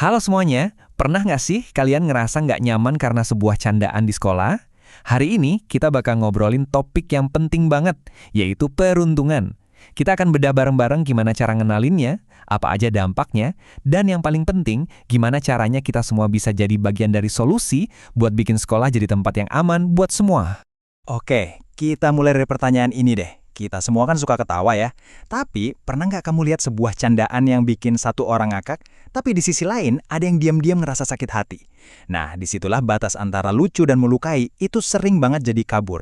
Halo semuanya, pernah nggak sih kalian ngerasa nggak nyaman karena sebuah candaan di sekolah? Hari ini kita bakal ngobrolin topik yang penting banget, yaitu perundungan. Kita akan bedah bareng-bareng gimana cara ngenalinnya, apa aja dampaknya, dan yang paling penting, gimana caranya kita semua bisa jadi bagian dari solusi buat bikin sekolah jadi tempat yang aman buat semua. Oke, kita mulai dari pertanyaan ini deh. Kita semua kan suka ketawa ya. Tapi, pernah nggak kamu lihat sebuah candaan yang bikin satu orang ngakak, tapi di sisi lain ada yang diam-diam ngerasa sakit hati? Nah, disitulah batas antara lucu dan melukai itu sering banget jadi kabur.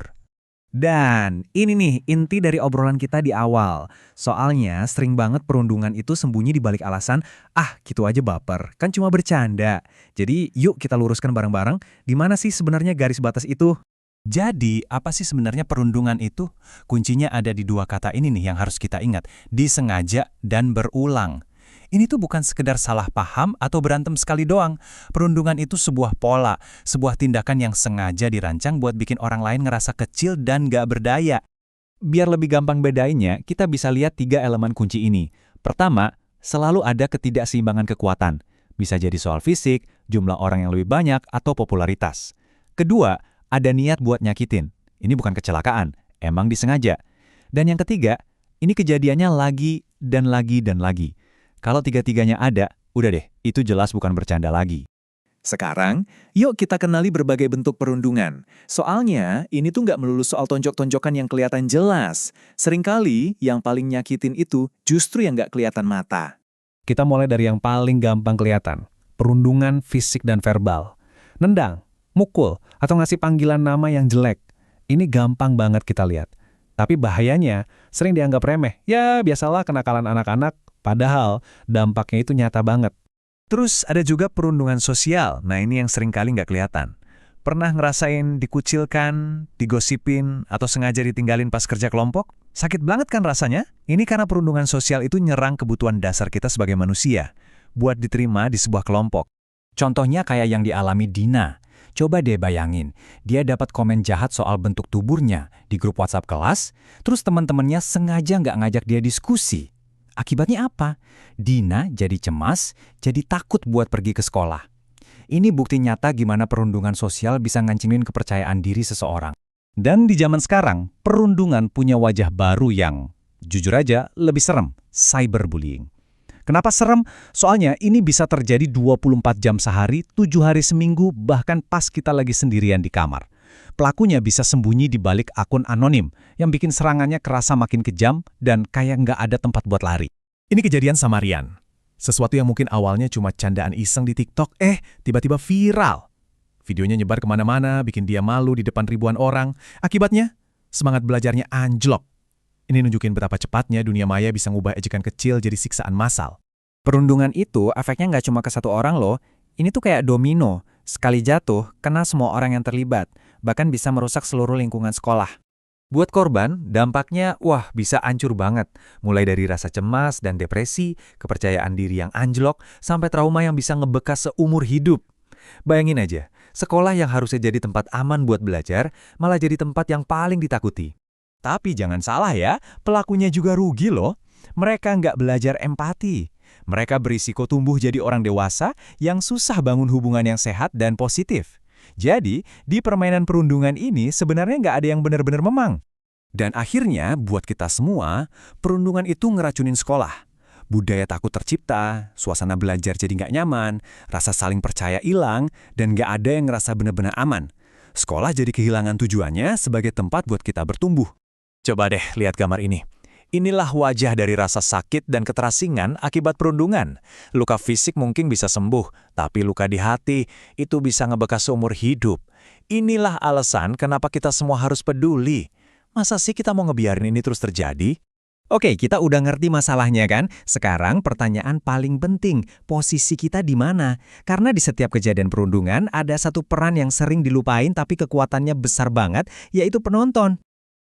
Dan ini nih inti dari obrolan kita di awal. Soalnya sering banget perundungan itu sembunyi di balik alasan, gitu aja baper, kan cuma bercanda. Jadi yuk kita luruskan bareng-bareng, di mana sih sebenarnya garis batas itu? Jadi, apa sih sebenarnya perundungan itu? Kuncinya ada di dua kata ini nih yang harus kita ingat, disengaja dan berulang. Ini tuh bukan sekedar salah paham atau berantem sekali doang. Perundungan itu sebuah pola, sebuah tindakan yang sengaja dirancang buat bikin orang lain ngerasa kecil dan gak berdaya. Biar lebih gampang bedainnya, kita bisa lihat 3 elemen kunci ini. Pertama, selalu ada ketidakseimbangan kekuatan. Bisa jadi soal fisik, jumlah orang yang lebih banyak, atau popularitas. Kedua, ada niat buat nyakitin. Ini bukan kecelakaan, emang disengaja. Dan yang ketiga, ini kejadiannya lagi dan lagi dan lagi. Kalau tiga-tiganya ada, udah deh, itu jelas bukan bercanda lagi. Sekarang, yuk kita kenali berbagai bentuk perundungan. Soalnya, ini tuh nggak melulu soal tonjok-tonjokan yang kelihatan jelas. Seringkali, yang paling nyakitin itu justru yang nggak kelihatan mata. Kita mulai dari yang paling gampang kelihatan. Perundungan fisik dan verbal. Nendang, mukul, atau ngasih panggilan nama yang jelek. Ini gampang banget kita lihat. Tapi bahayanya, sering dianggap remeh. Ya, biasalah kenakalan anak-anak. Padahal, dampaknya itu nyata banget. Terus ada juga perundungan sosial. Nah, ini yang sering kali nggak kelihatan. Pernah ngerasain dikucilkan, digosipin, atau sengaja ditinggalin pas kerja kelompok? Sakit banget kan rasanya? Ini karena perundungan sosial itu nyerang kebutuhan dasar kita sebagai manusia, buat diterima di sebuah kelompok. Contohnya kayak yang dialami Dina. Coba deh bayangin, dia dapat komen jahat soal bentuk tuburnya di grup WhatsApp kelas, terus teman-temannya sengaja nggak ngajak dia diskusi. Akibatnya apa? Dina jadi cemas, jadi takut buat pergi ke sekolah. Ini bukti nyata gimana perundungan sosial bisa ngancingin kepercayaan diri seseorang. Dan di zaman sekarang, perundungan punya wajah baru yang, jujur aja, lebih serem, cyberbullying. Kenapa serem? Soalnya ini bisa terjadi 24 jam sehari, 7 hari seminggu, bahkan pas kita lagi sendirian di kamar. Pelakunya bisa sembunyi di balik akun anonim, yang bikin serangannya kerasa makin kejam dan kayak nggak ada tempat buat lari. Ini kejadian sama Rian. Sesuatu yang mungkin awalnya cuma candaan iseng di TikTok, tiba-tiba viral. Videonya nyebar kemana-mana, bikin dia malu di depan ribuan orang. Akibatnya, semangat belajarnya anjlok. Ini nunjukin betapa cepatnya dunia maya bisa ngubah ejekan kecil jadi siksaan massal. Perundungan itu efeknya nggak cuma ke satu orang loh. Ini tuh kayak domino. Sekali jatuh, kena semua orang yang terlibat. Bahkan bisa merusak seluruh lingkungan sekolah. Buat korban, dampaknya bisa hancur banget. Mulai dari rasa cemas dan depresi, kepercayaan diri yang anjlok, sampai trauma yang bisa ngebekas seumur hidup. Bayangin aja, sekolah yang harusnya jadi tempat aman buat belajar, malah jadi tempat yang paling ditakuti. Tapi jangan salah ya, pelakunya juga rugi loh. Mereka nggak belajar empati. Mereka berisiko tumbuh jadi orang dewasa yang susah bangun hubungan yang sehat dan positif. Jadi, di permainan perundungan ini sebenarnya nggak ada yang benar-benar memang. Dan akhirnya, buat kita semua, perundungan itu ngeracunin sekolah. Budaya takut tercipta, suasana belajar jadi nggak nyaman, rasa saling percaya hilang, dan nggak ada yang ngerasa benar-benar aman. Sekolah jadi kehilangan tujuannya sebagai tempat buat kita bertumbuh. Coba deh lihat gambar ini. Inilah wajah dari rasa sakit dan keterasingan akibat perundungan. Luka fisik mungkin bisa sembuh, tapi luka di hati itu bisa ngebekas seumur hidup. Inilah alasan kenapa kita semua harus peduli. Masa sih kita mau ngebiarin ini terus terjadi? Oke, kita udah ngerti masalahnya kan? Sekarang pertanyaan paling penting, posisi kita di mana? Karena di setiap kejadian perundungan ada satu peran yang sering dilupain tapi kekuatannya besar banget, yaitu penonton.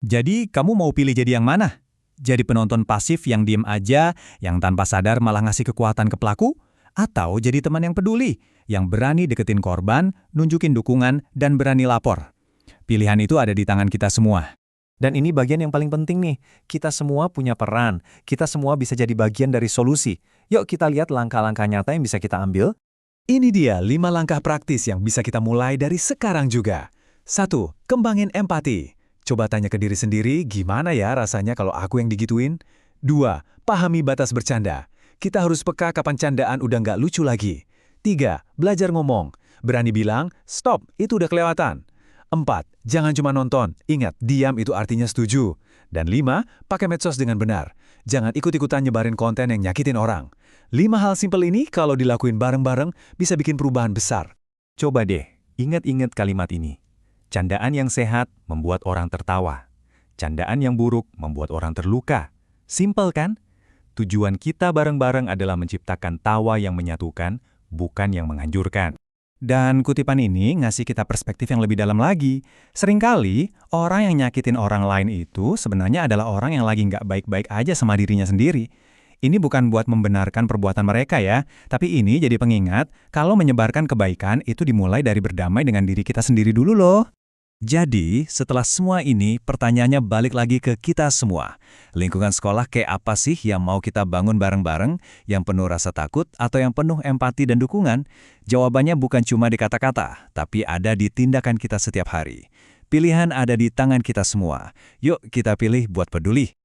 Jadi, kamu mau pilih jadi yang mana? Jadi penonton pasif yang diem aja, yang tanpa sadar malah ngasih kekuatan ke pelaku? Atau jadi teman yang peduli, yang berani deketin korban, nunjukin dukungan, dan berani lapor? Pilihan itu ada di tangan kita semua. Dan ini bagian yang paling penting nih, kita semua punya peran, kita semua bisa jadi bagian dari solusi. Yuk kita lihat langkah-langkah nyata yang bisa kita ambil. Ini dia 5 langkah praktis yang bisa kita mulai dari sekarang juga. 1. Kembangin empati. Coba tanya ke diri sendiri, gimana ya rasanya kalau aku yang digituin? 2. Pahami batas bercanda. Kita harus peka kapan candaan udah nggak lucu lagi. 3. Belajar ngomong. Berani bilang, stop, itu udah kelewatan. 4. Jangan cuma nonton. Ingat, diam itu artinya setuju. Dan 5. Pakai medsos dengan benar. Jangan ikut-ikutan nyebarin konten yang nyakitin orang. 5 hal simpel ini kalau dilakuin bareng-bareng bisa bikin perubahan besar. Coba deh, ingat-ingat kalimat ini. Candaan yang sehat membuat orang tertawa. Candaan yang buruk membuat orang terluka. Simpel kan? Tujuan kita bareng-bareng adalah menciptakan tawa yang menyatukan, bukan yang menghancurkan. Dan kutipan ini ngasih kita perspektif yang lebih dalam lagi. Seringkali, orang yang nyakitin orang lain itu sebenarnya adalah orang yang lagi nggak baik-baik aja sama dirinya sendiri. Ini bukan buat membenarkan perbuatan mereka ya, tapi ini jadi pengingat kalau menyebarkan kebaikan itu dimulai dari berdamai dengan diri kita sendiri dulu loh. Jadi, setelah semua ini, pertanyaannya balik lagi ke kita semua. Lingkungan sekolah kayak apa sih yang mau kita bangun bareng-bareng, yang penuh rasa takut atau yang penuh empati dan dukungan? Jawabannya bukan cuma di kata-kata, tapi ada di tindakan kita setiap hari. Pilihan ada di tangan kita semua. Yuk kita pilih buat peduli.